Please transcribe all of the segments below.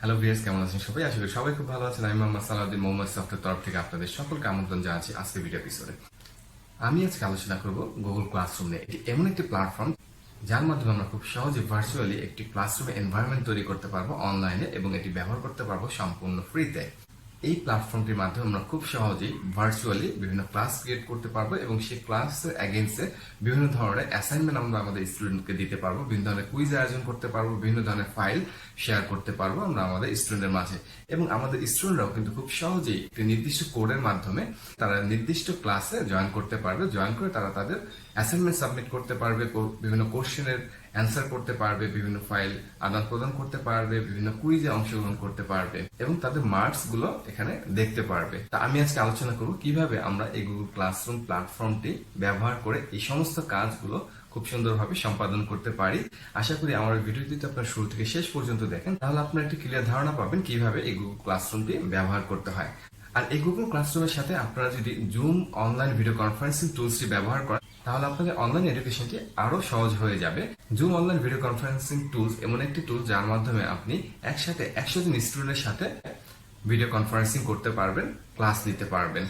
Hello viewers, কেমন আছেন সবাই? আশা করি সবাই খুব ভালো আছেন। আমি মোহাম্মদ সালাউদ্দিন মোহাম্মদ সফটের তরফ থেকে আপনাদের সকলকে আমন্ত্রণ জানাচ্ছি আজকে ভিডিও এপিসোডে। আমি আজকে আলোচনা করব গুগল ক্লাসরুম নিয়ে। এটি এমন একটি প্ল্যাটফর্ম যার মাধ্যমে আমরা খুব সহজে ভার্চুয়ালি একটি ক্লাসরুম এনভায়রনমেন্ট তৈরি করতে পারবো অনলাইনে, এবং এটি ব্যবহার করতে পারবো সম্পূর্ণ ফ্রিতে। এই প্ল্যাটফর্মটির মাধ্যমে আমরা খুব সহজেই ভার্চুয়ালি বিভিন্ন ক্লাস ক্রিয়েট করতে পারবো, এবং সেই ক্লাসের এগেইনস্টে বিভিন্ন ধরনের অ্যাসাইনমেন্ট আমরা আমাদের স্টুডেন্টকে দিতে পারবো, বিভিন্ন ধরনের কুইজ আয়োজন করতে পারবো, বিভিন্ন ধরনের ফাইল শেয়ার করতে পারবো আমরা আমাদের স্টুডেন্টের মাঝে। এবং আমাদের স্টুডেন্টরাও কিন্তু খুব সহজেই একটি নির্দিষ্ট কোডের মাধ্যমে তারা নির্দিষ্ট ক্লাসে জয়েন করতে পারবে। জয়েন করে তারা তাদের অ্যাসাইনমেন্ট সাবমিট করতে পারবে, বিভিন্ন কোশ্চেনের অ্যান্সার করতে পারবে, বিভিন্ন ফাইল আদান প্রদান করতে পারবে, বিভিন্ন কুইজে অংশগ্রহণ করতে পারবে, এবং তাদের মার্কস গুলো এখানে দেখতে পারবে। তা আমি আজকে আলোচনা করব কিভাবে আমরা এই গুগল ক্লাসরুম প্ল্যাটফর্মটি ব্যবহার করে এই সমস্ত কাজগুলো খুব সুন্দরভাবে সম্পাদন করতে পারি। আশা করি আমার ভিডিওটি যদি আপনার শুরু থেকে শেষ পর্যন্ত দেখেন, তাহলে আপনার একটি ক্লিয়ার ধারণা পাবেন কিভাবে এই গুগল ক্লাসরুমটি ব্যবহার করতে হয়। আর এই গুগল ক্লাসরুমের সাথে আপনারা যদি জুম অনলাইন ভিডিও কনফারেন্সিং টুলসটি ব্যবহার করেন, তাহলে আপনাদের অনলাইন এডুকেশনটি আরো সহজ হয়ে যাবে। Zoom online video conferencing tools এমন একটি টুল যার মাধ্যমে আপনি একসাথে 100 জন স্টুডেন্টের সাথে ভিডিও কনফারেন্সিং করতে পারবেন, ক্লাস নিতে পারবেন।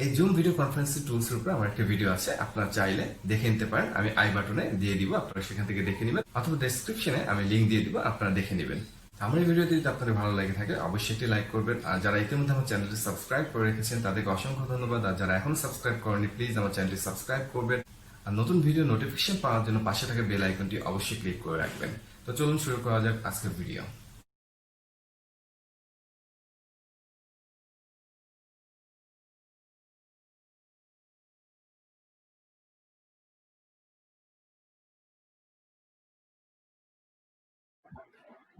এই জুম ভিডিও কনফারেন্সিং টুলস এর উপর আমার একটা ভিডিও আছে, আপনারা চাইলে দেখে নিতে পারেন। আমি আই বাটনে দিয়ে দিব, আপনারা সেখান থেকে দেখে নেবেন, অথবা ডেসক্রিপশনে আমি লিংক দিয়ে দিব, আপনারা দেখে নেবেন। আমার এই ভিডিওটি যদি আপনাদের ভালো লেগে থাকে অবশ্যই একটি লাইক করবেন। আর যারা ইতিমধ্যে আমার চ্যানেলটি সাবস্ক্রাইব করে রেখেছেন তাদেরকে অসংখ্য ধন্যবাদ। আর যারা এখন সাবস্ক্রাইব করেনি, প্লিজ আমার চ্যানেলটি সাবস্ক্রাইব করবেন। আর নতুন ভিডিও নোটিফিকেশন পাওয়ার জন্য পাশে থাকা বেল আইকনটি অবশ্যই ক্লিক করে রাখবেন। তো চলুন শুরু করা যাক আজকের ভিডিও।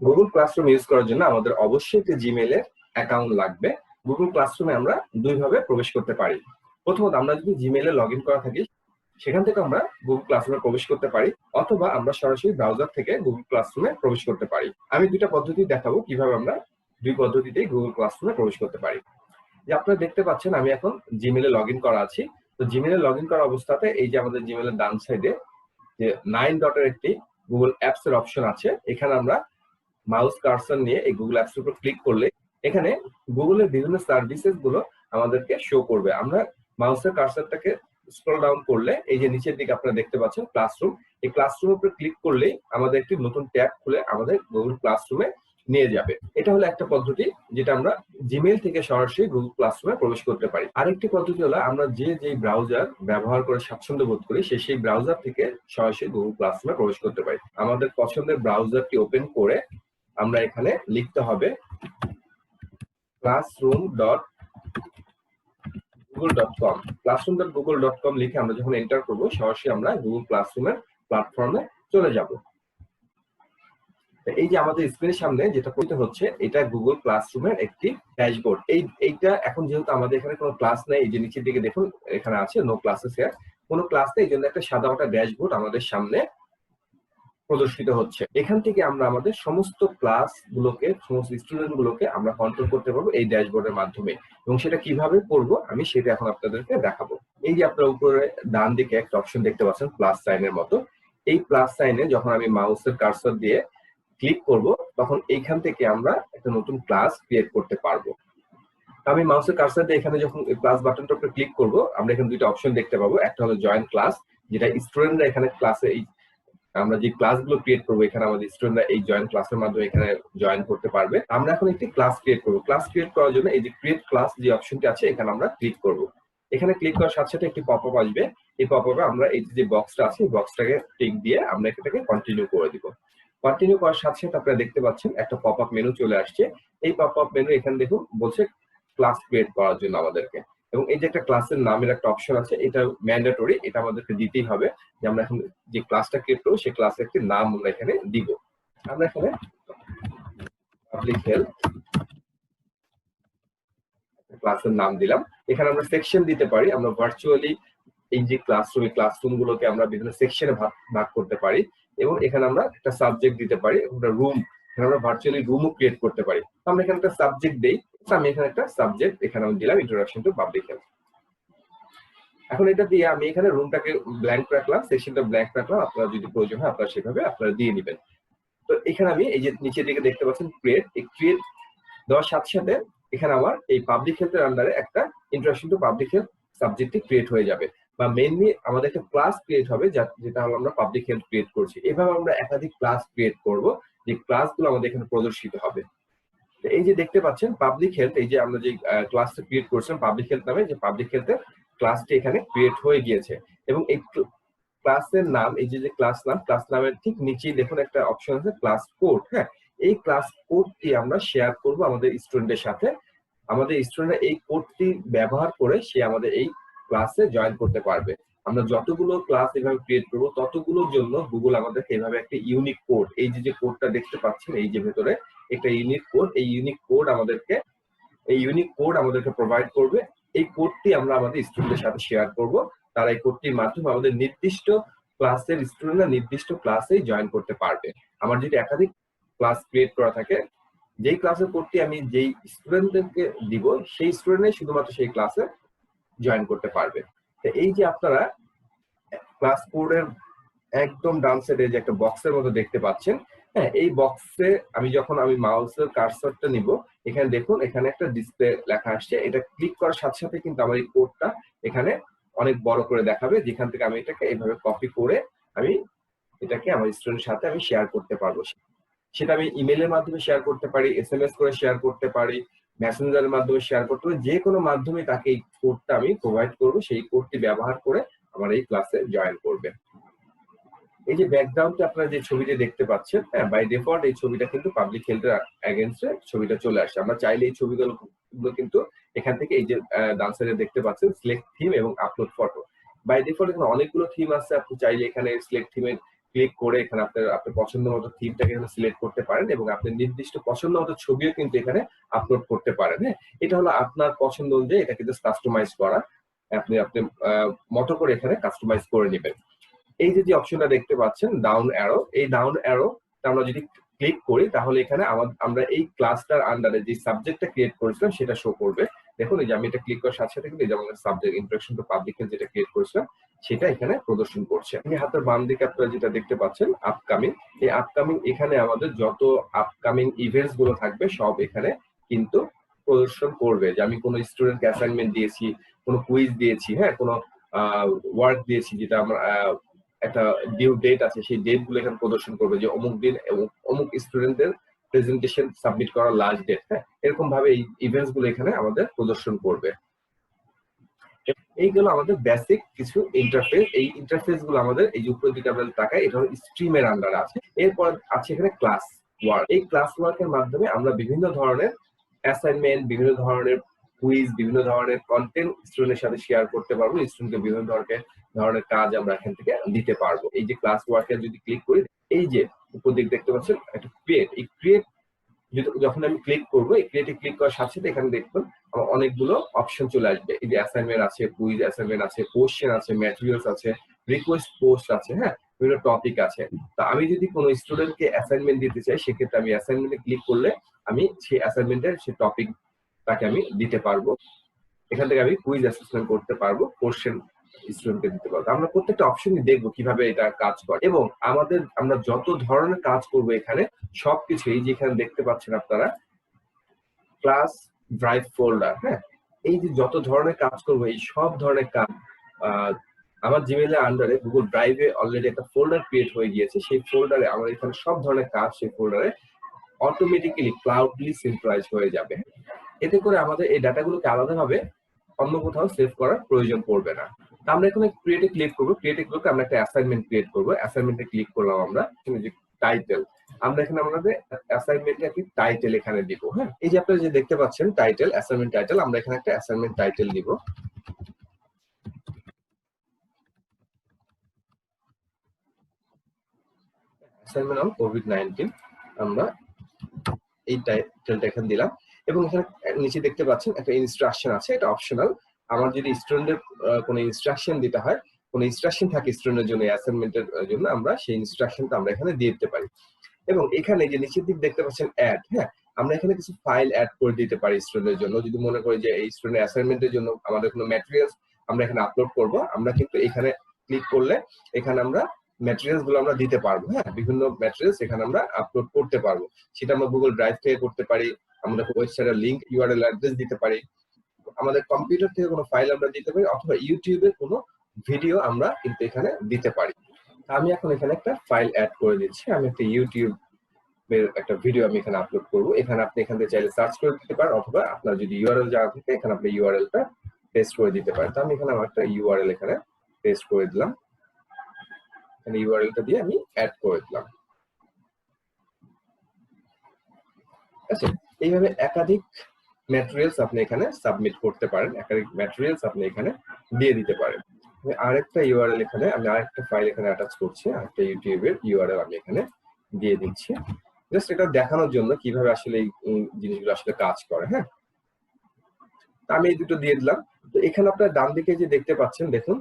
গুগল ক্লাসরুম ইউজ করার জন্য আমাদের অবশ্যই একটি জিমেইল এর অ্যাকাউন্ট লাগবে। গুগল ক্লাসরুমে আমরা দুইভাবে প্রবেশ করতে পারি। প্রথমত, আমরা যদি জিমেইলে লগ ইন করা থাকি সেখান থেকে আমরা গুগল ক্লাসরুমে প্রবেশ করতে পারি, অথবা আমরা সরাসরি ব্রাউজার থেকে গুগল ক্লাসরুমে প্রবেশ করতে পারি। আমি দুইটা পদ্ধতি দেখাবো কিভাবে আমরা দুই পদ্ধতিতেই গুগল ক্লাসরুমে প্রবেশ করতে পারি। যে আপনারা দেখতে পাচ্ছেন আমি এখন জিমেইলে লগ ইন করা আছি। তো জিমেইলে লগ ইন করা অবস্থাতে এই যে আমাদের জিমেইলের ডান সাইডে যে 9 ডটের একটি গুগল অ্যাপস এর অপশন আছে, এখানে আমরা মাউস কার্সর নিয়ে এই গুগল অ্যাপস এর উপর ক্লিক করলে এখানে গুগলের বিভিন্ন সার্ভিসেস গুলো আমাদেরকে শো করবে। আমরা মাউসের কার্সরটাকে স্ক্রল ডাউন করলে এই যে নিচের দিকে আপনারা দেখতে পাচ্ছেন ক্লাসরুম, এই ক্লাসরুমের উপর ক্লিক করলেই আমাদের একটি নতুন ট্যাব খুলে আমাদের গুগল ক্লাসরুমে নিয়ে যাবে। এটা হলো একটা পদ্ধতি যেটা আমরা জিমেইল থেকে সরাসরি গুগল ক্লাসরুমে প্রবেশ করতে পারি। আরেকটি পদ্ধতি হলো আমরা যে ব্রাউজার ব্যবহার করে স্বাচ্ছন্দ্য বোধ করি সেই ব্রাউজার থেকে সরাসরি গুগল ক্লাসরুমে প্রবেশ করতে পারি। আমাদের পছন্দের ব্রাউজারটি ওপেন করে আমরা এখানে লিখতে হবে classroom.google.com। classroom.google.com লিখে আমরা যখন এন্টার করব সরাসরি আমরা গুগল ক্লাসরুমের প্ল্যাটফর্মে চলে যাব। এই যে আমাদের স্ক্রিনের সামনে যেটা পড়তে হচ্ছে এটা গুগল ক্লাসরুমের একটি ড্যাশবোর্ড। এইটা এখন যেহেতু আমাদের এখানে কোনো ক্লাস নেই, এই যে নিচের দিকে দেখুন এখানে আছে নো ক্লাসেস হিয়ার, কোনো ক্লাস নেই, এই জন্য একটা সাদা মাটা ড্যাশবোর্ড আমাদের সামনে প্রদর্শিত হচ্ছে। এখান থেকে আমরা আমাদের সমস্ত ক্লাস গুলোকে, সমস্ত স্টুডেন্ট গুলোকে আমরা কন্ট্রোল করতে পারবো এই ড্যাশবোর্ডের মাধ্যমে। এবং সেটা কিভাবে করব আমি সেটা এখন আপনাদেরকে দেখাবো। এই যে আপনারা উপরে ডান দিকে একটা অপশন দেখতে পাচ্ছেন প্লাস সাইনের মতো, এই প্লাস সাইনে যখন আমি মাউসের কার্সর দিয়ে ক্লিক করব তখন এইখান থেকে আমরা একটা নতুন ক্লাস ক্রিয়েট করতে পারবো। আমি মাউসের কার্সর দিয়ে এখানে যখন ক্লাস বাটনটার উপরে ক্লিক করব আমরা এখানে দুইটা অপশন দেখতে পাবো। একটা হলো জয়েন ক্লাস, যেটা স্টুডেন্টরা এখানে ক্লাসে আমরা যে ক্লাসগুলো ক্রিয়েট করবো এখানে আমাদের স্টুডেন্টরা এই জয়েন ক্লাসের মাধ্যমে এখানে জয়েন করতে পারবে। আমরা এখন একটি ক্লাস ক্রিয়েট করবো। ক্লাস ক্রিয়েট করার জন্য এই যে ক্রিয়েট ক্লাস যে অপশনটি আছে এখানে আমরা ক্লিক করব। এখানে ক্লিক করার সাথে সাথে একটি পপআপ আসবে। এই পপআপে আমরা এই যে বক্সটা আছে এই বক্সটাকে টিক দিয়ে আমরা এটাকে কন্টিনিউ করে দিব। কন্টিনিউ করার সাথে সাথে আপনারা দেখতে পাচ্ছেন একটা পপআপ মেনু চলে আসছে। এই পপআপ মেনু এখানে দেখুন বলছে ক্লাস ক্রিয়েট করার জন্য আমাদেরকে, এবং এই যে একটা ক্লাসের নামের একটা অপশন আছে এটা ম্যান্ডেটরি, এটা আমাদেরকে দিতেই হবে যে আমরা এখন যে ক্লাসটা ক্রিয়েট করবো সেই ক্লাসের একটি নাম আমরা এখানে দিব। আমরা এখানে পাবলিক হেলথ ক্লাসের নাম দিলাম। এখানে আমরা সেকশন দিতে পারি। আমরা ভার্চুয়ালি এই যে ক্লাসরুম গুলোকে আমরা বিভিন্ন সেকশনে ভাগ করতে পারি, এবং এখানে আমরা একটা সাবজেক্ট দিতে পারি, একটা রুম, এখানে আমরা ভার্চুয়ালি রুমও ক্রিয়েট করতে পারি। আমরা এখানে একটা সাবজেক্ট দেই, আমি এখানে একটা সাবজেক্ট এখানে আমি দিলাম ইন্ট্রোডাকশন টু পাবলিক হেলথ। এখন এটা দিয়ে আমি এখানে রুমটাকে ব্ল্যাঙ্ক রাখলাম, সেকশনটা ব্ল্যাঙ্ক রাখলাম, আপনারা যদি প্রয়োজন হয় আপনারা সেভাবে আপনারা দিয়ে নেবেন। তো এখানে আমি এই যে নিচের দিকে দেখতে পাচ্ছেন ক্রিয়েট, এই ক্রিয়েট দেওয়ার সাথে সাথে এখানে আমার এই পাবলিক হেলথের আন্ডারে একটা ইন্ট্রোডাকশন টু পাবলিক হেলথ সাবজেক্টটি ক্রিয়েট হয়ে যাবে, বা মেইনলি আমাদের একটা ক্লাস ক্রিয়েট হবে যেটা হলো আমরা পাবলিক হেলথ ক্রিয়েট করছি। এভাবে আমরা একাধিক ক্লাস ক্রিয়েট করব, যে ক্লাসগুলো আমাদের এখানে প্রদর্শিত হবে। এই যে দেখতে পাচ্ছেন পাবলিক হেলথ, এই যে আমরা যে ক্লাসটা ক্রিয়েট করছিলাম পাবলিক হেলথ নামে, যে পাবলিক হেলথের ক্লাসটি এখানে ক্রিয়েট হয়ে গিয়েছে। এবং এই ক্লাসের নাম, এই যে ক্লাস নামের ঠিক নিচেই দেখুন একটা অপশন আছে ক্লাস কোড। হ্যাঁ, এই ক্লাস কোডটি আমরা শেয়ার করব আমাদের স্টুডেন্টের সাথে। আমাদের স্টুডেন্টরা এই কোডটি ব্যবহার করে সে আমাদের এই ক্লাসে জয়েন করতে পারবে। আমরা যতগুলো ক্লাস এভাবে ক্রিয়েট করব ততগুলোর জন্য গুগল আমাদেরকে এইভাবে একটা ইউনিক কোড, এই যে কোডটা দেখতে পাচ্ছেন এই যে ভেতরে একটা ইউনিক কোড, এই ইউনিক কোড আমাদেরকে প্রোভাইড করবে। এই কোডটি আমরা আমাদের স্টুডেন্টের সাথে শেয়ার করব। তারা এই কোডটির মাধ্যমে আমাদের নির্দিষ্ট ক্লাসের স্টুডেন্টরা নির্দিষ্ট ক্লাসেই জয়েন করতে পারবে। আমার যদি একাধিক ক্লাস ক্রিয়েট করা থাকে, যেই ক্লাসের কোডটি আমি যেই স্টুডেন্টদেরকে দিব সেই স্টুডেন্টই শুধুমাত্র সেই ক্লাসে জয়েন করতে পারবে। তো এই যে আপনারা ক্লাস কোডের একদম ডান সাইডে যে একটা বক্সের মতো দেখতে পাচ্ছেন, হ্যাঁ, এই বক্সে যখন আমি মাউসের কার্সরটা নিব, এখানে দেখুন এখানে একটা ডিসপ্লে লেখা আসছে। এটা ক্লিক করার সাথে সাথে কিন্তু আমার এই কোডটা এখানে অনেক বড় করে দেখাবে, যেখান থেকে আমি এটাকে এইভাবে কপি করে আমি এটাকে আমার স্টুডেন্টের সাথে আমি শেয়ার করতে পারবো। সেটা আমি ইমেলের মাধ্যমে শেয়ার করতে পারি, এসএমএস করে শেয়ার করতে পারি, মেসেঞ্জারের মাধ্যমে শেয়ার করতে পারি, যে কোনো মাধ্যমে তাকে এই কোডটা আমি প্রোভাইড করব, সেই কোডটি ব্যবহার করে আমার এই ক্লাসে জয়েন করবে। এই যে ব্যাকগ্রাউন্ডে আপনারা যে ছবিটা দেখতে পাচ্ছেন, হ্যাঁ, বাই ডিফল্ট এই ছবিটা কিন্তু পাবলিক হেলথের এগেইনস্টে ছবিটা চলে আসে। আমরা চাইলে এই ছবিগুলো কিন্তু এখান থেকে এই যে ডান সাইডে দেখতে পাচ্ছেন সিলেক্ট থিম এবং আপলোড ফটো, বাই ডিফল্ট এখানে অনেকগুলো থিম আছে। আপনি চাইলে এখানে সিলেক্ট থিমে ক্লিক করে এখানে আপনার পছন্দ মতো থিমটাকে এখানে সিলেক্ট করতে পারেন, এবং আপনি নির্দিষ্ট পছন্দ মতো ছবিও কিন্তু এখানে আপলোড করতে পারেন। হ্যাঁ, এটা হলো আপনার পছন্দ অনুযায়ী এটাকে জাস্ট কাস্টমাইজ করা, আপনি মতো করে এখানে কাস্টমাইজ করে নেবেন। এই যে অপশনটা দেখতে পাচ্ছেন ডাউন অ্যারো, এই ডাউন অ্যারো আমরা যদি ক্লিক করি তাহলে এখানে আমরা এই ক্লাসটার আন্ডারে যে সাবজেক্টটা ক্রিয়েট করেছিলাম সেটা শো করবে। দেখুন এই যে আমি এটা ক্লিক করার সাথে সাথে কিন্তু যেমন subject introduction to public health যেটা ক্রিয়েট করেছিলাম সেটা এখানে প্রদর্শন করছে। এই হাতের বাম দিকে আপনারা যেটা দেখতে পাচ্ছেন আপকামিং, এই আপকামিং এখানে আমাদের যত আপকামিং ইভেন্টস গুলো থাকবে সব এখানে কিন্তু প্রদর্শন করবে। যে আমি কোনো স্টুডেন্টকে অ্যাসাইনমেন্ট দিয়েছি, কোনো কুইজ দিয়েছি, হ্যাঁ, কোনো ওয়ার্ক দিয়েছি, যেটা আমরা একটা ডিউ ডেট আছে, সেই ডেট গুলো এখানে প্রদর্শন করবে, যে অমুক দিন অমুক স্টুডেন্টদের প্রেজেন্টেশন সাবমিট করার লাস্ট ডেট। হ্যাঁ, এরকম ভাবে এই ইভেন্টস গুলো এখানে আমাদের প্রদর্শন করবে। এইগুলো আমাদের বেসিক কিছু ইন্টারফেস। এই ইন্টারফেস গুলো আমাদের এই যে উপরের দিকে আমরা তাকাই, এটা হলো স্ট্রিমের আন্ডারে আছে। এরপর আছে এখানে ক্লাস ওয়ার্ক। এই ক্লাস ওয়ার্কের মাধ্যমে আমরা বিভিন্ন ধরনের অ্যাসাইনমেন্ট, বিভিন্ন ধরনের কুইজ, বিভিন্ন ধরনের কন্টেন্ট স্টুডেন্টের সাথে শেয়ার করতে পারবো। স্টুডেন্টকে বিভিন্ন ধরনের কাজ আমরা এখান থেকে দিতে পারবো। এই যে ক্লাস ওয়ার্কে যদি ক্লিক করি, এই যে উপর দিকে দেখতে পাচ্ছেন একটা ক্রিয়েট, এই ক্রিয়েট যখন আমি ক্লিক করবো, এই ক্রিয়েটে ক্লিক করার সাথে সাথে এখানে দেখবেন আমার অনেকগুলো অপশন চলে আসবে। এই যে অ্যাসাইনমেন্ট আছে, কুইজ অ্যাসাইনমেন্ট আছে, কোশ্চেন আছে, ম্যাটেরিয়ালস আছে, রিকোয়েস্ট পোস্ট আছে, হ্যাঁ, বিভিন্ন টপিক আছে। তো আমি যদি কোনো স্টুডেন্টকে অ্যাসাইনমেন্ট দিতে চাই, সেক্ষেত্রে আমি অ্যাসাইনমেন্টে ক্লিক করলে আমি সেই অ্যাসাইনমেন্টের সেই টপিক তাকে আমি দিতে পারবো। এখান থেকে আমি কুইজ অ্যাসেসমেন্ট করতে পারবো, কোশ্চেন স্টুডেন্টকে দিতে পারবো। আমরা প্রত্যেকটা অপশনই দেখবো কিভাবে এটা কাজ করে, এবং আমরা যত ধরনের কাজ করবো এখানে সবকিছু এই যে এখানে দেখতে পাচ্ছেন আপনারা ক্লাস ড্রাইভ ফোল্ডার, হ্যাঁ, এই যে যত ধরনের কাজ করবো এই সব ধরনের কাজ আমার জিমেইলের আন্ডারে গুগল ড্রাইভে অলরেডি একটা ফোল্ডার ক্রিয়েট হয়ে গিয়েছে। সেই ফোল্ডারে আমার এখানে সব ধরনের কাজ সেই ফোল্ডারে অটোমেটিক্যালি ক্লাউডলি সিনক্রোনাইজ হয়ে যাবে। এতে করে আমাদের এই ডাটাগুলোকে আলাদাভাবে অন্য কোথাও সেভ করার প্রয়োজন পড়বে না। আমরা এখানে ক্রিয়েটে ক্লিক করবো, ক্রিয়েটে ক্লিক করে আমরা একটা অ্যাসাইনমেন্ট ক্রিয়েট করবো। অ্যাসাইনমেন্টে ক্লিক করলাম, আমরা যে টাইটেল, আমরা এখানে আমাদের অ্যাসাইনমেন্টে একটি টাইটেল এখানে দিব। হ্যাঁ, এই যে আপনারা যে দেখতে পাচ্ছেন টাইটেল, অ্যাসাইনমেন্ট টাইটেল, আমরা এখানে একটা অ্যাসাইনমেন্ট টাইটেল দিব। অ্যাসাইনমেন্ট অন কোভিড-19 আমরা এই টাইটেলটা এখানে দিলাম, এবং এখানে নিচে দেখতে পাচ্ছেন একটা ইনস্ট্রাকশন আছে, এটা অপশনাল। আমার যদি স্টুডেন্টের কোনো ইনস্ট্রাকশন দিতে হয়, কোনো ইনস্ট্রাকশন থাকে স্টুডেন্টের জন্য অ্যাসাইনমেন্টের জন্য, আমরা সেই ইনস্ট্রাকশনটা আমরা এখানে দিয়ে দিতে পারি। এবং এখানে যে নিচের দিকে দেখতে পাচ্ছেন অ্যাড, হ্যাঁ, আমরা এখানে কিছু ফাইল অ্যাড করে দিতে পারি স্টুডেন্টের জন্য। যদি মনে করি যে এই স্টুডেন্ট অ্যাসাইনমেন্টের জন্য আমাদের কোনো ম্যাটেরিয়ালস আমরা এখানে আপলোড করব, আমরা কিন্তু এখানে ক্লিক করলে এখানে আমরা ম্যাটেরিয়ালস গুলো আমরা দিতে পারবো। হ্যাঁ, বিভিন্ন ম্যাটেরিয়ালস এখানে আমরা আপলোড করতে পারবো। সেটা আমরা গুগল ড্রাইভ থেকে করতে পারি, আমরা ওয়েবসাইটের লিংক ইউআরএল অ্যাড্রেস দিতে পারি, আমাদের কম্পিউটার থেকে কোনো ফাইল আমরা দিতে পারি, অথবা ইউটিউবে কোনো ভিডিও আমরা কিন্তু এখানে দিতে পারি। আমি এখন এখানে একটা ফাইল অ্যাড করে দিচ্ছি। আমি একটা ইউটিউব এর একটা ভিডিও আমি এখানে আপলোড করব। এখানে আপনি এখান থেকে চাইলে সার্চ করে দিতে পারেন, অথবা আপনার যদি ইউআরএল জানা থাকে এখানে আপনি ইউআরএলটা পেস্ট করে দিতে পারেন। তো আমি এখানে আমার একটা ইউআরএল এখানে পেস্ট করে দিলাম, এখানে ইউআরএলটা দিয়ে আমি অ্যাড করে দিলাম। আচ্ছা, এইভাবে একাধিক ম্যাটেরিয়ালস আপনি এখানে সাবমিট করতে পারেন, একাধিক ম্যাটেরিয়ালস আপনি এখানে দিয়ে দিতে পারেন। আরেকটা ইউআরএল এখানে আমি আরেকটা ফাইল এখানে অ্যাটাচ করছি, আরেকটা ইউটিউবের ইউআরএল আমি এখানে দিয়ে দিচ্ছি, জাস্ট এটা দেখানোর জন্য কিভাবে আসলে এই জিনিসগুলো আসলে কাজ করে। হ্যাঁ, আমি এই দুটো দিয়ে দিলাম। তো এখানে আপনার ডান দিকে যে দেখতে পাচ্ছেন, দেখুন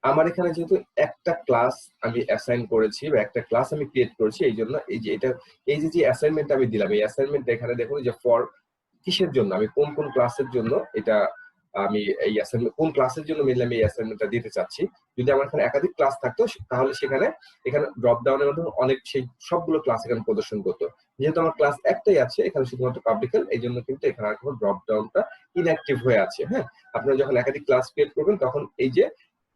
আমার এখানে যেহেতু একটা ক্লাস আমি অ্যাসাইন করেছি বা একটা ক্লাস আমি ক্রিয়েট করেছি, এই জন্য এই যে এটা এই যে অ্যাসাইনমেন্ট আমি দিলাম, এই অ্যাসাইনমেন্ট এখানে দেখুন যে ফর কিসের জন্য, আমি কোন কোন ক্লাসের জন্য এটা আমি এই অ্যাসাইনমেন্ট, কোন ক্লাসের জন্য মেনলি আমি এই অ্যাসাইনমেন্টটা দিতে চাচ্ছি। যদি আমার এখানে একাধিক ক্লাস থাকতো তাহলে সেখানে এখানে ড্রপ ডাউনের মধ্যে অনেক সেই সবগুলো ক্লাস এখানে প্রদর্শন করতো। যেহেতু আমার ক্লাস একটাই আছে এখানে শুধুমাত্র পাবলিক, এই জন্য কিন্তু এখানে আর কোনো ড্রপ ডাউনটা ইনঅ্যাক্টিভ হয়ে আছে। হ্যাঁ, আপনারা যখন একাধিক ক্লাস ক্রিয়েট করবেন তখন এই যে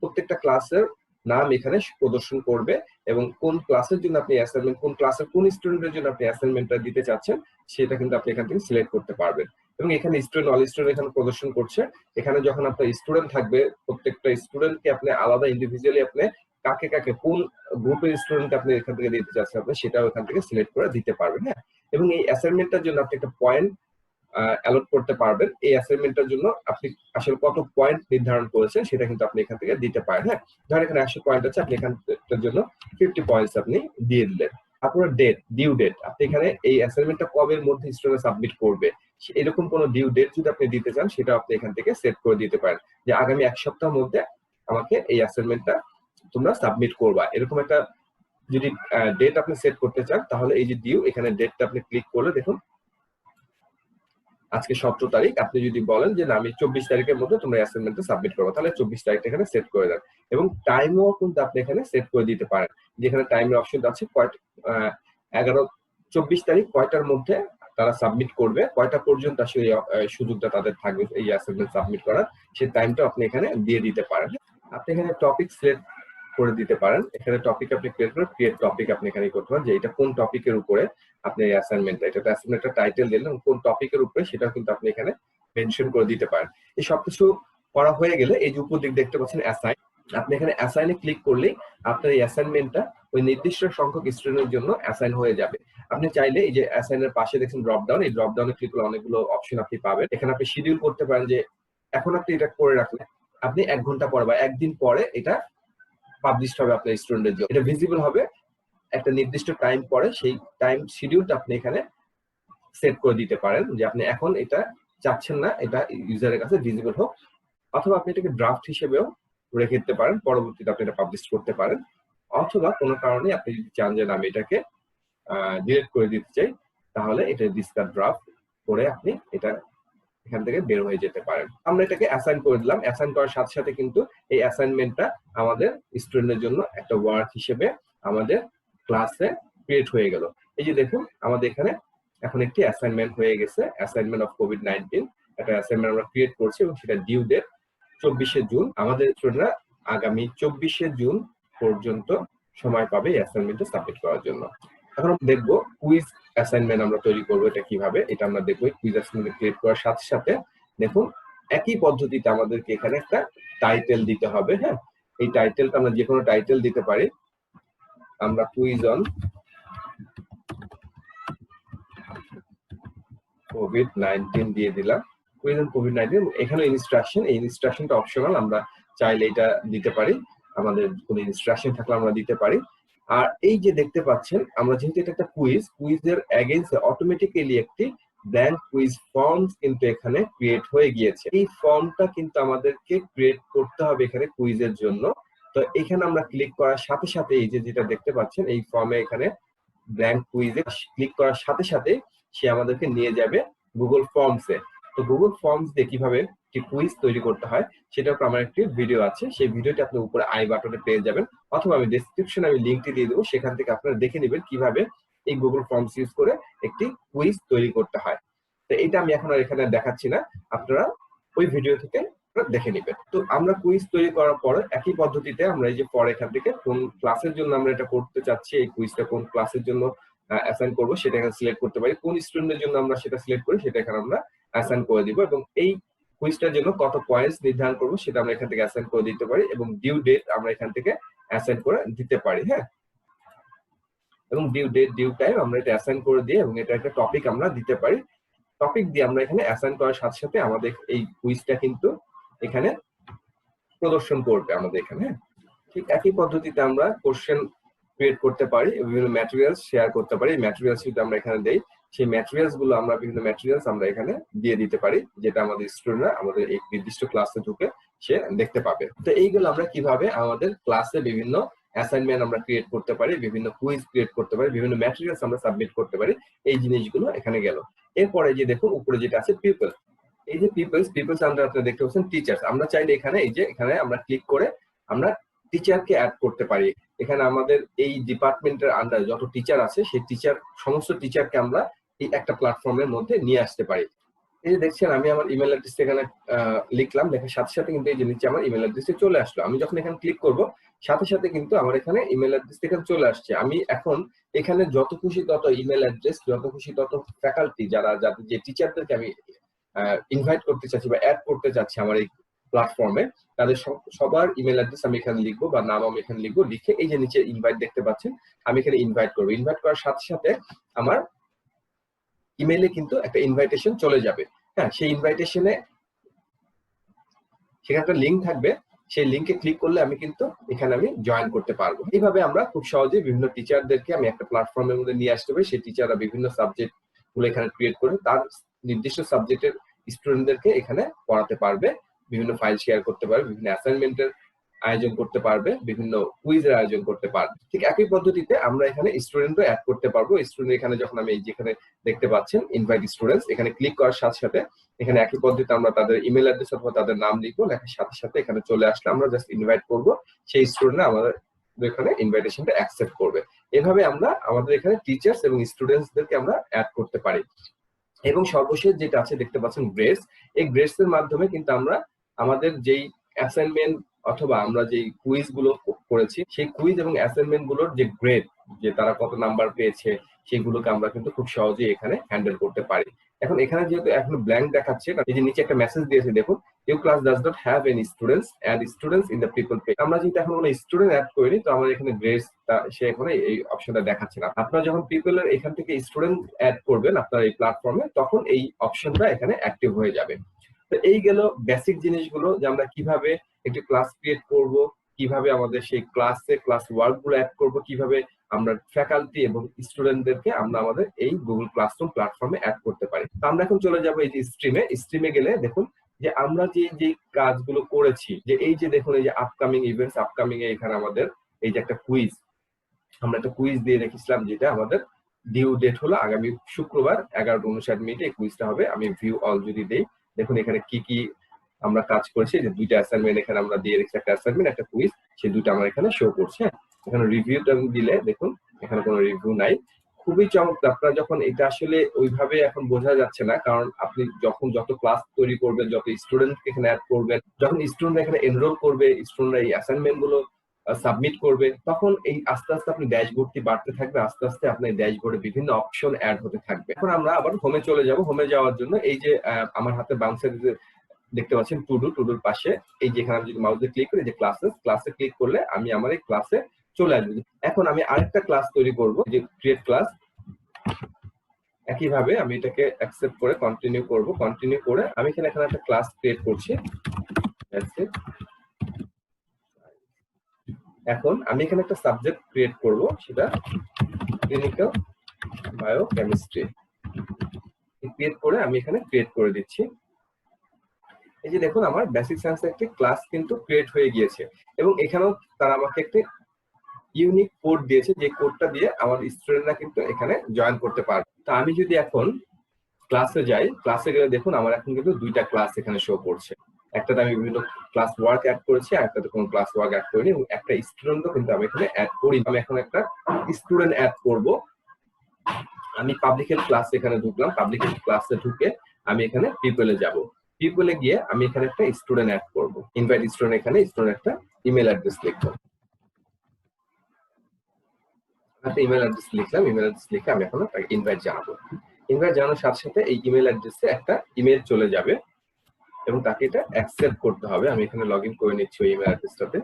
প্রত্যেকটা ক্লাসের নাম এখানে প্রদর্শন করবে, এবং কোন ক্লাসের জন্য আপনি অ্যাসাইনমেন্ট, কোন ক্লাসের কোন স্টুডেন্টের জন্য আপনি অ্যাসাইনমেন্টটা দিতে চাচ্ছেন সেটা কিন্তু আপনি এখান থেকে সিলেক্ট করতে পারবেন। এবং এখানে স্টুডেন্ট, অল স্টুডেন্ট এখানে প্রদর্শন করছে। এখানে যখন আপনার স্টুডেন্ট থাকবে, প্রত্যেকটা স্টুডেন্টকে আপনি আলাদা ইন্ডিভিজুয়ালি আপনি কাকে কাকে কোন গ্রুপের স্টুডেন্ট আপনি এখান থেকে দিতে চাচ্ছেন আপনি সেটাও এখান থেকে সিলেক্ট করে দিতে পারবেন। হ্যাঁ, এবং এই অ্যাসাইনমেন্টটার জন্য আপনি একটা পয়েন্ট অ্যালট করতে পারবেন। এই অ্যাসাইনমেন্টের জন্য আপনি আসলে কত পয়েন্ট নির্ধারণ করেছেন সেটা কিন্তু আপনি এখান থেকে দিতে পারেন। হ্যাঁ, ধরেন এখানে 100 পয়েন্ট আছে, আপনি এখানটার জন্য 50 পয়েন্টস আপনি দিয়ে দিলেন। তারপরে ডেট, ডিউ ডেট, আপনি এখানে এই অ্যাসাইনমেন্টটা কবের মধ্যে স্টুডেন্ট সাবমিট করবে এরকম কোনো ডিউ ডেট যদি আপনি দিতে চান সেটা আপনি এখান থেকে সেট করে দিতে পারেন, যে আগামী 1 সপ্তাহের মধ্যে আমাকে এই অ্যাসাইনমেন্টটা তোমরা সাবমিট করবা, এরকম একটা যদি ডেট আপনি সেট করতে চান তাহলে এই যে ডিউ, এখানে ডেটটা আপনি ক্লিক করলে দেখুন আজকে 17 তারিখ, আপনি যদি বলেন যে না আমি 24 তারিখের মধ্যে তোমরা অ্যাসাইনমেন্টটা সাবমিট করো, তাহলে 24 তারিখটা এখানে সেট করে দেন। এবং টাইমও কিন্তু আপনি এখানে সেট করে দিতে পারেন, যেখানে টাইমের অপশন আছে 24 তারিখ কয়টার মধ্যে তারা সাবমিট করবে, কয়টা পর্যন্ত আসলে সুযোগটা তাদের থাকবে এই অ্যাসাইনমেন্ট সাবমিট করার, সেই টাইমটা আপনি এখানে দিয়ে দিতে পারেন। আপনি এখানে টপিক সিলেক্ট করে দিতে পারেন, এখানে টপিক আপনি ক্রিয়েট করে ক্রিয়েট টপিক আপনি এখানে করতে পারেন, যে এটা কোন টপিকের উপরে আপনি এই অ্যাসাইনমেন্টটা, এটা অ্যাসাইনমেন্টের টাইটেল দিলেন, কোন টপিকের উপরে সেটা কিন্তু আপনি এখানে মেনশন করে দিতে পারেন। এই সবকিছু করা হয়ে গেলে এই যে উপর দিক দেখতে পাচ্ছেন অ্যাসাইন, আপনি এখানে অ্যাসাইনে ক্লিক করলেই আপনার এই অ্যাসাইনমেন্টটা ওই নির্দিষ্ট সংখ্যক স্টুডেন্টের জন্য অ্যাসাইন হয়ে যাবে। আপনি চাইলে এই যে অ্যাসাইনের পাশে দেখছেন ড্রপ ডাউন, এই ড্রপ ডাউনে ক্লিক করলে অনেকগুলো অপশন আপনি পাবেন। এখানে আপনি শিডিউল করতে পারেন, যে এখন আপনি এটা করে রাখলে আপনি 1 ঘন্টা পরে বা একদিন পরে এটা পাবলিশ হবে আপনার স্টুডেন্টের জন্য, এটা ভিজিবল হবে একটা নির্দিষ্ট টাইম পরে, সেই টাইম শিডিউলটা আপনি এখানে সেট করে দিতে পারেন, যে আপনি এখন এটা চাচ্ছেন না এটা ইউজারের কাছে ভিজিবল হোক, অথবা আপনি এটাকে ড্রাফট হিসেবেও রেখে দিতে পারেন, পরবর্তীতে আপনি এটা পাবলিশ করতে পারেন, অথবা কোনো কারণে আপনি যদি চান যে আমি এটাকে ডিলিট করে দিতে চাই তাহলে এটা ডিসকার্ড ড্রাফট করে আপনি এটা এখান থেকে বের হয়ে যেতে পারেন। আমরা এটাকে অ্যাসাইন করে দিলাম, অ্যাসাইন করার সাথে সাথে কিন্তু এই অ্যাসাইনমেন্টটা আমাদের স্টুডেন্টের জন্য একটা ওয়ার্ক হিসেবে আমাদের ক্লাসে ক্রিয়েট হয়ে গেল। এই যে দেখুন আমাদের এখানে এখন একটি অ্যাসাইনমেন্ট হয়ে গেছে, অ্যাসাইনমেন্ট অফ কোভিড-19 একটা অ্যাসাইনমেন্ট আমরা ক্রিয়েট করছি, এবং সেটা ডিউ ডেট 24শে জুন। আমাদের স্টুডেন্টরা আগামী 24শে জুন পর্যন্ত সময় পাবে এই অ্যাসাইনমেন্টটা সাবমিট করার জন্য। এখন আমরা দেখবো কুইজ অ্যাসাইনমেন্ট আমরা তৈরি করবো এটা কিভাবে, এটা আমরা দেখবো। কুইজ অ্যাসাইনমেন্ট ক্রিয়েট করার সাথে সাথে দেখুন একই পদ্ধতিতে আমাদেরকে এখানে একটা টাইটেল দিতে হবে। হ্যাঁ, এই টাইটেলটা আমরা যে কোনো টাইটেল দিতে পারি, আমরা কুইজ অন কোভিড-19 দিয়ে দিলাম, কুইজ অন কোভিড-19। এখানে ইনস্ট্রাকশন, এই ইনস্ট্রাকশনটা অপশনাল, আমরা চাইলে এটা দিতে পারি, আমাদের কোনো ইনস্ট্রাকশন থাকলে আমরা দিতে পারি। আর এই যে দেখতে পাচ্ছেন আমরা যেহেতু এটা একটা কুইজ, কুইজের এগেইনস্টে অটোমেটিক্যালি একটি ব্ল্যাঙ্ক কুইজ ফর্ম কিন্তু এখানে ক্রিয়েট হয়ে গিয়েছে। এই ফর্মটা কিন্তু আমাদেরকে ক্রিয়েট করতে হবে এখানে কুইজের জন্য। তো এখানে আমরা ক্লিক করার সাথে সাথে এই যে যেটা দেখতে পাচ্ছেন এই ফর্মে এখানে ব্ল্যাঙ্ক কুইজে ক্লিক করার সাথে সাথে সে আমাদেরকে নিয়ে যাবে গুগল ফর্মসে। তো গুগল ফর্মস দিয়ে কিভাবে একটি কুইজ তৈরি করতে হয় সেটার উপর আমার একটি ভিডিও আছে, সেই ভিডিওটি আপনি উপরে আই বাটনে পেয়ে যাবেন, অথবা আমি ডেসক্রিপশনে আমি লিঙ্কটি দিয়ে দেবো, সেখান থেকে আপনারা দেখে নেবেন কিভাবে এই গুগল ফর্মস ইউজ করে একটি কুইজ তৈরি করতে হয়। তো এটা আমি এখন আর এখানে দেখাচ্ছি না, আপনারা ওই ভিডিও থেকে দেখে নেবেন। তো আমরা কুইজ তৈরি করার পর একই পদ্ধতিতে আমরা এই যে পরে এখান থেকে কোন ক্লাসের জন্য আমরা এটা করতে চাচ্ছি, এই কুইজটা কোন ক্লাসের জন্য অ্যাসাইন করবো সেটা এখানে সিলেক্ট করতে পারি, কোন স্টুডেন্টের জন্য আমরা সেটা সিলেক্ট করি সেটা এখানে আমরা অ্যাসাইন করে দিব, এবং এই কুইজটার জন্য কত পয়েন্টস নির্ধারণ করবো সেটা আমরা এখান থেকে অ্যাসাইন করে দিতে পারি, এবং ডিউ ডেট আমরা এখান থেকে অ্যাসাইন করে দিতে পারি। হ্যাঁ, এবং ডিউ ডেট ডিউ টাইম আমরা এটা অ্যাসাইন করে দিয়ে, এবং এটা একটা টপিক আমরা দিতে পারি। টপিক দিয়ে আমরা এখানে অ্যাসাইন করার সাথে সাথে আমাদের এই কুইজটা কিন্তু এখানে প্রদর্শন করবে আমাদের এখানে। ঠিক একই পদ্ধতিতে আমরা কোশ্চেন ক্রিয়েট করতে পারি, বিভিন্ন ম্যাটেরিয়ালস শেয়ার করতে পারি। ম্যাটেরিয়ালস যদি আমরা এখানে দেই, সেই ম্যাটেরিয়ালস গুলো আমরা বিভিন্ন ম্যাটেরিয়ালস আমরা এখানে দিয়ে দিতে পারি, যেটা আমাদের স্টুডেন্টরা আমাদের এই নির্দিষ্ট ক্লাসে ঢুকে সে দেখতে পাবে। তো এইগুলো আমরা কিভাবে আমাদের ক্লাসে বিভিন্ন অ্যাসাইনমেন্ট আমরা ক্রিয়েট করতে পারি, বিভিন্ন কুইজ ক্রিয়েট করতে পারি, বিভিন্ন ম্যাটেরিয়ালস আমরা সাবমিট করতে পারি, এই জিনিসগুলো এখানে গেল। এরপরে যে দেখুন উপরে যেটা আছে পিপল, এই যে পিপলস আমরা আপনারা দেখতে পাচ্ছেন টিচার্স, আমরা চাইলে এখানে এই যে এখানে আমরা ক্লিক করে আমরা টিচারকে অ্যাড করতে পারি। এখানে আমাদের এই ডিপার্টমেন্টের আন্ডারে যত টিচার আছে সেই সমস্ত টিচারকে আমরা এই একটা প্ল্যাটফর্মের মধ্যে নিয়ে আসতে পারি। এই যে দেখছেন আমি আমার ইমেল অ্যাড্রেস এখানে লিখলাম, লেখার সাথে সাথে কিন্তু এই যে নিচে আমার ইমেল অ্যাড্রেসে চলে আসলো। আমি যখন এখানে ক্লিক করব সাথে সাথে কিন্তু আমার এখানে ইমেল অ্যাড্রেস এখানে চলে আসছে। আমি এখন এখানে যত খুশি তত ইমেল অ্যাড্রেস, যত খুশি তত ফ্যাকাল্টি যারা যাদের যে টিচারদেরকে আমি ইনভাইট করতে চাচ্ছি বা অ্যাড করতে চাচ্ছি আমার এই প্ল্যাটফর্মে, তাদের সবার ইমেল অ্যাড্রেস আমি এখানে লিখবো বা নাম আমি এখানে লিখবো, লিখে এই যে নিচে ইনভাইট দেখতে পাচ্ছেন আমি এখানে ইনভাইট করবো। ইনভাইট করার সাথে সাথে আমার ইমেইলে কিন্তু একটা ইনভাইটেশন চলে যাবে। হ্যাঁ, সেই ইনভাইটেশনে সেখানে একটা লিঙ্ক থাকবে, সেই লিঙ্কে ক্লিক করলে আমি কিন্তু এখানে আমি জয়েন করতে পারবো। এইভাবে আমরা খুব সহজে বিভিন্ন টিচারদেরকে আমি একটা প্ল্যাটফর্মের মধ্যে নিয়ে আসতে পারি। সেই টিচাররা বিভিন্ন সাবজেক্ট গুলো এখানে ক্রিয়েট করে তার নির্দিষ্ট সাবজেক্টের স্টুডেন্টদেরকে এখানে পড়াতে পারবে, বিভিন্ন ফাইল শেয়ার করতে পারবে, বিভিন্ন অ্যাসাইনমেন্টের আয়োজন করতে পারবে, বিভিন্ন কুইজের আয়োজন করতে পারবে। ঠিক একই পদ্ধতিতে আমরা এখানে স্টুডেন্টও অ্যাড করতে পারবো। স্টুডেন্ট এখানে যখন আমি যেখানে দেখতে পাচ্ছেন ইনভাইট স্টুডেন্টস, এখানে ক্লিক করার সাথে সাথে এখানে একই পদ্ধতিতে আমরা তাদের ইমেল অ্যাড্রেস অথবা তাদের নাম লিখবো, লেখার সাথে সাথে এখানে চলে আসলে আমরা জাস্ট ইনভাইট করব, সেই স্টুডেন্ট আমাদের এখানে ইনভাইটেশনটা অ্যাকসেপ্ট করবে। এভাবে আমরা আমাদের এখানে টিচার্স এবং স্টুডেন্টসদেরকে আমরা অ্যাড করতে পারি। এবং সর্বশেষ যেটা আছে দেখতে পাচ্ছেন গ্রেডস, এই গ্রেডস এর মাধ্যমে কিন্তু আমরা আমাদের যেই অ্যাসাইনমেন্ট অথবা আমরা যেই কুইজ গুলো করেছি সেই কুইজ এবং অ্যাসাইনমেন্ট গুলোর যে গ্রেড, যে তারা কত নাম্বার পেয়েছে সেগুলোকে আমরা কিন্তু খুব সহজেই এখানে হ্যান্ডেল করতে পারি। এখন এখানে যেহেতু এখন ব্ল্যাঙ্ক দেখাচ্ছে, এই যে নিচে একটা মেসেজ দিয়েছে দেখুন, you class does not have any students, add students in the people page. আমরা যেহেতু এখন কোনো স্টুডেন্ট অ্যাড করিনি, তো আমার এখানে গ্রেডস সে এখানে এই অপশনটা দেখাচ্ছে না। আপনারা যখন পিপল এর এখান থেকে স্টুডেন্ট অ্যাড করবেন আপনার এই প্ল্যাটফর্মে, তখন এই অপশনটা এখানে অ্যাক্টিভ হয়ে যাবে। তো এই গেল বেসিক জিনিসগুলো, যে আমরা কিভাবে একটি ক্লাস ক্রিয়েট করব, কিভাবে আমাদের সেই ক্লাসে ক্লাস ওয়ার্ক গুলো অ্যাড করব, কিভাবে আমরা ফ্যাকাল্টি এবং স্টুডেন্টদেরকে আমরা আমাদের এই গুগল ক্লাসরুম প্ল্যাটফর্মে অ্যাড করতে পারি। তো আমরা এখন চলে যাব এই যে স্ট্রিমে গেলে দেখুন যে আমরা যে কাজগুলো করেছি, যে এই যে দেখুন এই যে আপকামিং ইভেন্টস, আপকামিং এ এখানে আমাদের এই যে একটা কুইজ, আমরা একটা কুইজ দিয়ে রেখেছিলাম, যেটা আমাদের ডিউ ডেট হলো আগামী শুক্রবার 11:59 এই কুইজটা হবে। আমি ভিউ অল যদি দেই, দেখুন এখানে কি কি আমরা কাজ করেছি, যে দুইটা অ্যাসাইনমেন্ট এখানে আমরা দিয়ে রেখেছি, একটা অ্যাসাইনমেন্ট একটা কুইজ, সেই দুটো আমার এখানে শো করছে। এখানে রিভিউটা দিলে দেখুন এখানে কোনো রিভিউ নাই। খুবই চমৎকার। আপনারা যখন এটা আসলে ওইভাবে এখন বোঝা যাচ্ছে না, কারণ আপনি যখন যত ক্লাস তৈরি করবেন, যত স্টুডেন্ট এখানে অ্যাড করবেন, যখন স্টুডেন্ট এখানে এনরোল করবে, স্টুডেন্টরা এই অ্যাসাইনমেন্ট গুলো সাবমিট করবে, তখন এই আস্তে আস্তে আপনি ড্যাশবোর্ডটি বাড়তে থাকবে, আস্তে আস্তে আপনার ড্যাশবোর্ডে বিভিন্ন অপশন অ্যাড হতে থাকবে। এখন আমরা আবার হোমে চলে যাব। হোমে যাওয়ার জন্য এই যে আমার হাতে বাম সাইডে দেখতে পাচ্ছেন টুডুর পাশে এই যেখানে আমি যদি মাউসে ক্লিক করি, যে ক্লাসে ক্লিক করলে আমি আমার এই ক্লাসে চলে আসবো। এখন আমি আরেকটা ক্লাস তৈরি করব, যে ক্রিয়েট ক্লাস। একইভাবে আমি এটাকে অ্যাকসেপ্ট করে কন্টিনিউ করব। কন্টিনিউ করে আমি এখানে একটা ক্লাস ক্রিয়েট করছি। এখন আমি এখানে একটা সাবজেক্ট ক্রিয়েট করব, সেটা ক্লিনিক্যাল বায়োকেমিস্ট্রি। ক্রিয়েট করে আমি এখানে ক্রিয়েট করে দিচ্ছি। এই যে দেখুন আমার বেসিক সায়েন্সের একটি ক্লাস কিন্তু ক্রিয়েট হয়ে গিয়েছে, এবং এখানেও তারা আমাকে একটি ইউনিক কোড দিয়েছে, যে কোডটা দিয়ে আমার স্টুডেন্টরা কিন্তু এখানে জয়েন করতে পারবে। তো আমি যদি এখন ক্লাসে যাই, ক্লাসে গেলে দেখুন আমার এখন কিন্তু দুইটা ক্লাস এখানে শো করছে। একটাতে আমি বিভিন্ন ক্লাস ওয়ার্ক অ্যাড করেছি, আর একটাতে কোনো ক্লাস ওয়ার্ক অ্যাড করিনি, এবং একটা স্টুডেন্টও কিন্তু আমি এখানে অ্যাড করি। আমি এখন একটা স্টুডেন্ট অ্যাড করব। আমি পাবলিক হেলথ ক্লাসে এখানে ঢুকলাম, পাবলিক হেলথ ক্লাসে ঢুকে আমি এখানে পিপলে যাব। পিপলে গিয়ে আমি এখানে একটা স্টুডেন্ট অ্যাড করব। ইনভাইট স্টুডেন্ট, এখানে স্টুডেন্ট একটা ইমেল অ্যাড্রেস লিখবো। একটা ইমেল অ্যাড্রেস লিখলাম, ইমেল অ্যাড্রেস লিখে আমি এখন তাকে ইনভাইট জানাবো। ইনভাইট জানানোর সাথে সাথে এই ইমেল অ্যাড্রেসে একটা ইমেল চলে যাবে এবং তাকে এটা অ্যাকসেপ্ট করতে হবে। আমি এখানে লগ ইন করে নিচ্ছি ওই ইমেল অ্যাড্রেসটাতে।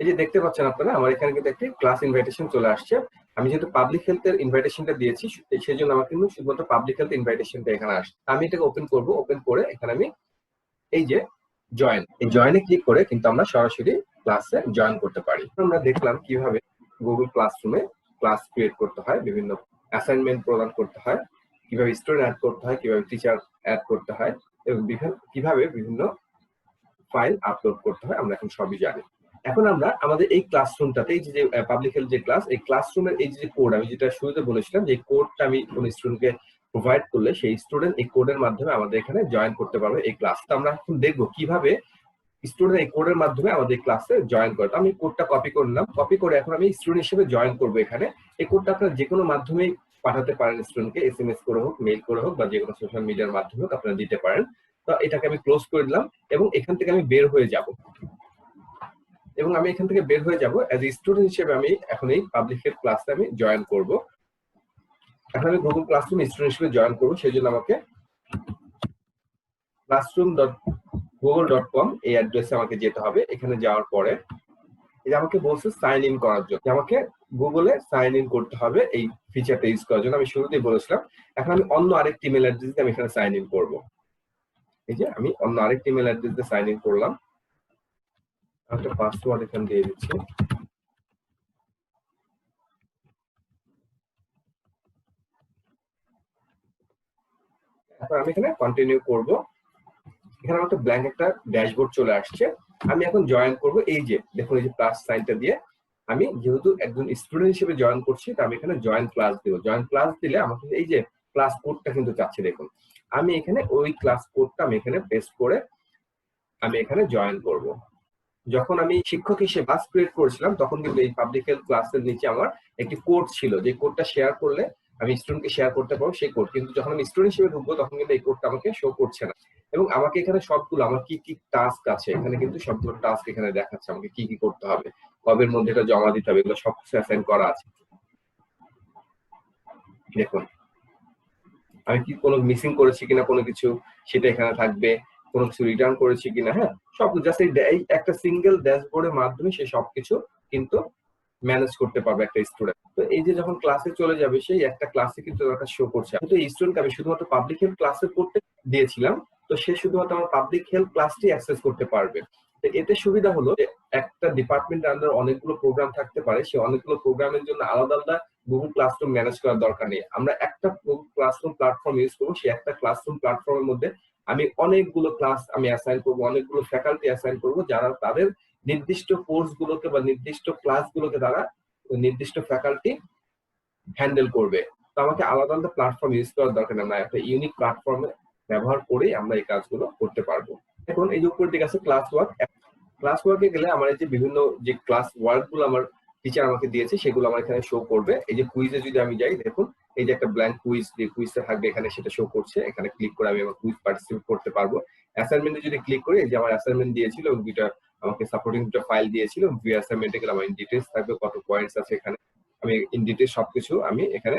এই যে দেখতে পাচ্ছেন আপনারা, আমার এখানে কিন্তু একটি ক্লাস ইনভাইটেশন চলে আসছে। আমি যেহেতু পাবলিক হেলথের ইনভাইটেশনটা দিয়েছি, সেই জন্য আমার কিন্তু শুধুমাত্র পাবলিক হেলথ ইনভাইটেশনটা এখানে আসছে। আমি এটাকে ওপেন করব। ওপেন করে এখানে আমি এই যে জয়েন, এই জয়েনে ক্লিক করে কিন্তু আমরা সরাসরি ক্লাসে জয়েন করতে পারি। আমরা দেখলাম কিভাবে গুগল ক্লাসরুমে ক্লাস ক্রিয়েট করতে হয়, বিভিন্ন অ্যাসাইনমেন্ট প্রদান করতে হয়, কিভাবে স্টুডেন্ট অ্যাড করতে হয়, কিভাবে টিচার অ্যাড করতে হয়, এবং কিভাবে বিভিন্ন ফাইল আপলোড করতে হয়, আমরা এখন সবই জানি। এখন আমরা আমাদের এই ক্লাসরুমটাতে, এই যে পাবলিক হেলথ যে ক্লাস, এই ক্লাসরুমের এই যে কোড, আমি যেটা শুরুতে বলেছিলাম যে কোডটা আমি কোন স্টুডেন্টকে প্রোভাইড করলে সেই স্টুডেন্ট এই কোডের মাধ্যমে আমাদের এখানে জয়েন করতে পারবে এই ক্লাসটা। আমরা এখন দেখবো কিভাবে স্টুডেন্ট এই কোডের মাধ্যমে আমাদের ক্লাসে জয়েন করে। আমি কোডটা কপি করলাম, কপি করে এখন আমি স্টুডেন্ট হিসেবে জয়েন করবো এখানে। এই কোডটা আপনারা যে কোনো মাধ্যমেই পাঠাতে পারেন স্টুডেন্টকে, এসএমএস করে হোক, মেইল করে হোক, বা যে কোনো সোশ্যাল মিডিয়ার মাধ্যমে হোক আপনারা দিতে পারেন। তো এটাকে আমি ক্লোজ করে দিলাম এবং এখান থেকে আমি বের হয়ে যাব, এবং আমি এখান থেকে বের হয়ে যাব অ্যাজ এ স্টুডেন্ট হিসেবে। আমি এখন এই পাবলিক হেলথ ক্লাসে আমি জয়েন করব। এখন আমি গুগল ক্লাসরুম স্টুডেন্ট হিসেবে জয়েন করবো, সেই জন্য আমাকে classroom.google.com এই অ্যাড্রেসে আমাকে যেতে হবে। এখানে যাওয়ার পরে এই আমাকে বলছে সাইন ইন করার জন্য, আমাকে গুগলে সাইন ইন করতে হবে এই ফিচারটা ইউজ করার জন্য। আমি শুরুতেই বলেছিলাম। এখন আমি অন্য আরেকটি ইমেল অ্যাড্রেস দিয়ে আমি এখানে সাইন ইন করব। এই যে আমি অন্য আরেকটি ইমেল অ্যাড্রেস দিয়ে সাইন ইন করলাম, একটা পাসওয়ার্ড এখানে দিয়ে দিচ্ছি। এখন আমি এখানে কন্টিনিউ করব। এখানে আমার একটা ব্ল্যাঙ্ক একটা ড্যাশবোর্ড চলে আসছে। আমি এখন জয়েন করব। এই যে দেখুন, এই যে প্লাস সাইনটা দিয়ে আমি যেহেতু একজন স্টুডেন্ট হিসেবে জয়েন করছি, তো আমি এখানে জয়েন ক্লাস দেবো। জয়েন ক্লাস দিলে আমাকে এই যে ক্লাস কোডটা কিন্তু চাচ্ছে। দেখুন, আমি এখানে ওই ক্লাস কোডটা আমি এখানে পেস্ট করে আমি এখানে জয়েন করব। যখন আমি শিক্ষক হিসেবে ক্লাস ক্রিয়েট করেছিলাম, তখন কিন্তু এই পাবলিক হেলথ ক্লাসের নিচে আমার একটি কোড ছিল, যে কোডটা শেয়ার করলে আমি স্টুডেন্টকে শেয়ার করতে পারবো সেই কোড। কিন্তু যখন আমি স্টুডেন্ট হিসেবে ঢুকবো, তখন কিন্তু এই কোডটা আমাকে শো করছে না। এবং আমাকে এখানে সবগুলো আমার কি কি টাস্ক আছে, এখানে কিন্তু সবগুলো টাস্ক এখানে দেখাচ্ছে আমাকে কি কি করতে হবে, কবের মধ্যে এটা জমা দিতে হবে, এগুলো সবকিছু অ্যাসাইন করা আছে। দেখুন, আমি কি কোনো মিসিং করেছি কিনা কোনো কিছু, সেটা এখানে থাকবে। কোনো কিছু রিটার্ন করেছি কিনা, হ্যাঁ, সব জাস্ট এই একটা সিঙ্গেল ড্যাশবোর্ডের মাধ্যমে সে সবকিছু কিন্তু ম্যানেজ করতে পারবে একটা স্টুডেন্ট। তো এই যে যখন ক্লাসে চলে যাবে, সেই একটা ক্লাসে কিন্তু একটা শো করছে। কিন্তু এই স্টুডেন্টকে আমি শুধুমাত্র পাবলিক হেলথ ক্লাসে করতে দিয়েছিলাম, তো সে শুধুমাত্র আমার পাবলিক হেলথ ক্লাসটি অ্যাক্সেস করতে পারবে। তো এতে সুবিধা হলো যে একটা ডিপার্টমেন্টের আন্ডার অনেকগুলো প্রোগ্রাম থাকতে পারে, সেই অনেকগুলো প্রোগ্রামের জন্য আলাদা আলাদা গুগল ক্লাসরুম ম্যানেজ করার দরকার নেই। আমরা একটা গুগল ক্লাসরুম প্ল্যাটফর্ম ইউজ করবো। সেই একটা ক্লাসরুম প্ল্যাটফর্মের মধ্যে আমি অনেকগুলো ক্লাস আমি অ্যাসাইন করবো, অনেকগুলো ফ্যাকাল্টি অ্যাসাইন করবো, যারা তাদের নির্দিষ্ট কোর্স গুলোকে বা নির্দিষ্ট ক্লাস গুলোকে তারা নির্দিষ্ট ফ্যাকাল্টি হ্যান্ডেল করবে। তো আমাকে আলাদা আলাদা প্ল্যাটফর্ম ইউজ করার দরকার নেই, আমরা একটা ইউনিক প্ল্যাটফর্মে ব্যবহার করেই আমরা এই কাজগুলো করতে পারবো। এখন এই যে উপর দিকে আছে ক্লাস ওয়ার্ক। ক্লাস ওয়ার্কে গেলে আমার এই যে বিভিন্ন যে ক্লাস ওয়ার্ক গুলো আমার টিচার আমাকে দিয়েছে, সেগুলো আমার এখানে শো করবে। এই যে কুইজে যদি আমি যাই, দেখুন এই যে একটা ব্ল্যাঙ্ক কুইজ, যে কুইজটা থাকবে এখানে, সেটা শো করছে। এখানে ক্লিক করে আমি আমার কুইজ পার্টিসিপেট করতে পারবো। অ্যাসাইনমেন্টে যদি ক্লিক করি, এই যে আমার অ্যাসাইনমেন্ট দিয়েছিল এবং দুইটা আমাকে সাপোর্টিং দুটো ফাইল দিয়েছিল। ভিউ অ্যাসাইনমেন্টে গেলে আমার ইন ডিটেইলস থাকবে, কত পয়েন্টস আছে এখানে, আমি ইন ডিটেইলস সবকিছু আমি এখানে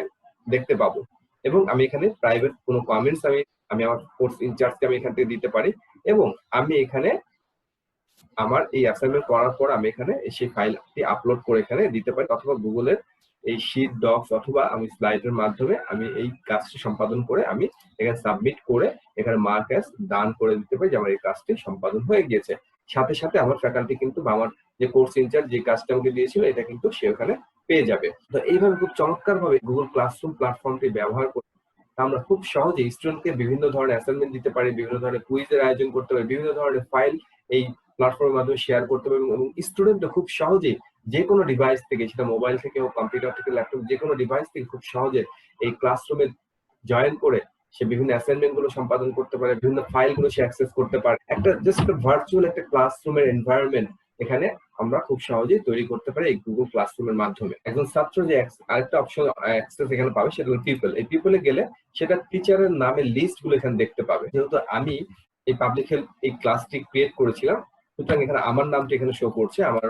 দেখতে পাবো। এবং আমি এখানে প্রাইভেট কোনো কমেন্টস আমি আমি আমার কোর্স ইনচার্জকে আমি এখান থেকে দিতে পারি। এবং আমি এখানে আমার এই অ্যাসাইনমেন্ট করার পর আমি এখানে সেই ফাইলটি আপলোড করে এখানে দিতে পারি, অথবা গুগলের এই শীট ডক্স অথবা আমি স্লাইডের মাধ্যমে আমি এই কাজটি সম্পাদন করে আমি এখানে সাবমিট করে এখানে মার্ক অ্যাজ ডান করে দিতে পারি যে আমার এই কাজটি সম্পাদন হয়ে গিয়েছে। সাথে সাথে আমার ফ্যাকাল্টি কিন্তু আমার যে কোর্স ইনচার্জ যে কাজটা আমাকে দিয়েছিল, এটা কিন্তু সে ওখানে পেয়ে যাবে। তো এইভাবে খুব চমৎকার ভাবে গুগল ক্লাসরুম প্ল্যাটফর্মটি ব্যবহার করে আমরা খুব সহজেই স্টুডেন্টকে বিভিন্ন ধরনের অ্যাসাইনমেন্ট দিতে পারি, বিভিন্ন ধরনের কুইজের আয়োজন করতে পারি, বিভিন্ন ধরনের ফাইল এই প্ল্যাটফর্মের মাধ্যমে শেয়ার করতে পারি, এবং স্টুডেন্টরা খুব সহজেই যে কোনো ডিভাইস থেকে, সেটা মোবাইল থেকে হোক, কম্পিউটার থেকে, ল্যাপটপ, যে কোনো ডিভাইস থেকে খুব সহজে এই ক্লাসরুমে জয়েন করে সে বিভিন্ন অ্যাসাইনমেন্ট গুলো সম্পাদন করতে পারে, বিভিন্ন ফাইল গুলো সে অ্যাক্সেস করতে পারে। একটা জাস্ট ভার্চুয়াল একটা ক্লাসরুমের এনভায়রনমেন্ট এখানে আমরা খুব সহজেই তৈরি করতে পারি এই গুগল ক্লাসরুমের মাধ্যমে। একজন ছাত্র যে আরেকটা অপশন অ্যাক্সেস এখানে পাবে সেটা হলো পিপল। এই পিপলে গেলে সেটা টিচারের নামের লিস্ট গুলো এখানে দেখতে পাবে। যেহেতু আমি এই পাবলিক হেলথ এই ক্লাসটি ক্রিয়েট করেছিলাম, সুতরাং এখানে আমার নামটি এখানে শো করছে, আমার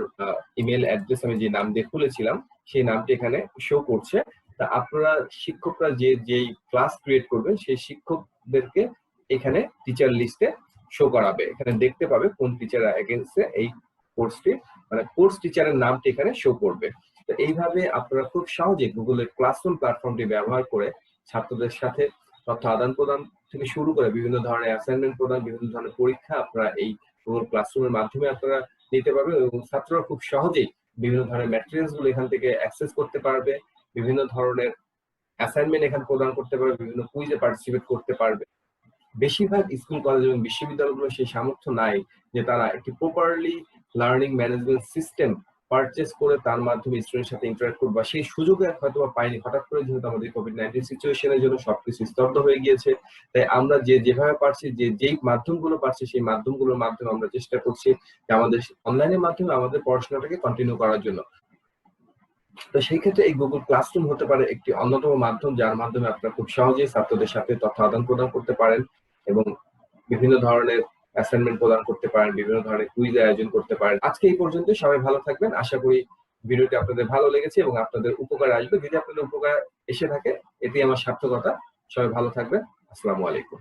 ইমেল অ্যাড্রেস আমি যে নাম দিয়ে খুলেছিলাম সেই নামটি এখানে শো করছে। তা আপনারা শিক্ষকরা যেই ক্লাস ক্রিয়েট করবেন সেই শিক্ষকদেরকে এখানে টিচার লিস্টে শো করাবে, এখানে দেখতে পাবে কোন টিচার এগেন্সে এই কোর্সটি, মানে কোর্স টিচারের নামটি এখানে শো করবে। তো এইভাবে আপনারা খুব সহজে গুগলের ক্লাসরুম প্ল্যাটফর্মটি ব্যবহার করে ছাত্রদের সাথে তথ্য আদান প্রদান থেকে শুরু করে বিভিন্ন ধরনের অ্যাসাইনমেন্ট প্রদান, বিভিন্ন ধরনের পরীক্ষা আপনারা এই গুগল ক্লাসরুমের মাধ্যমে আপনারা নিতে পারবেন এবং ছাত্ররা খুব সহজেই বিভিন্ন ধরনের ম্যাটেরিয়ালস গুলো এখান থেকে অ্যাক্সেস করতে পারবে, বিভিন্ন ধরনের অ্যাসাইনমেন্ট এখানে প্রদান করতে পারবে, বিভিন্ন কুইজে পার্টিসিপেট করতে পারবে। বেশিরভাগ স্কুল, কলেজ এবং বিশ্ববিদ্যালয়গুলো সেই সামর্থ্য নাই যে তারা একটি properly learning management system purchase করে তার মাধ্যমে স্টুডেন্টের সাথে ইন্টারঅ্যাক্ট করবে, বা সেই সুযোগ হয়তো পাইনি। হঠাৎ করে যেহেতু আমাদের কোভিড-19 সিচুয়েশনের জন্য সবকিছু স্তব্ধ হয়ে গিয়েছে, তাই আমরা যেভাবে পারছি, যেই মাধ্যমগুলো পারছি সেই মাধ্যমগুলোর মাধ্যমে আমরা চেষ্টা করছি যে আমাদের অনলাইনের মাধ্যমে আমাদের পড়াশোনাটাকে কন্টিনিউ করার জন্য। তো সেই ক্ষেত্রে এই গুগল ক্লাসরুম হতে পারে একটি অন্যতম মাধ্যম, যার মাধ্যমে আপনারা খুব সহজেই ছাত্রদের সাথে তথ্য আদান প্রদান করতে পারেন এবং বিভিন্ন ধরনের অ্যাসাইনমেন্ট প্রদান করতে পারেন, বিভিন্ন ধরনের কুইজ আয়োজন করতে পারেন। আজকে এই পর্যন্ত, সবাই ভালো থাকবেন। আশা করি ভিডিওটি আপনাদের ভালো লেগেছে এবং আপনাদের উপকারে আসবে। যদি আপনাদের উপকার এসে থাকে এটি আমার সার্থকতা। সবাই ভালো থাকবেন। আসসালামু আলাইকুম।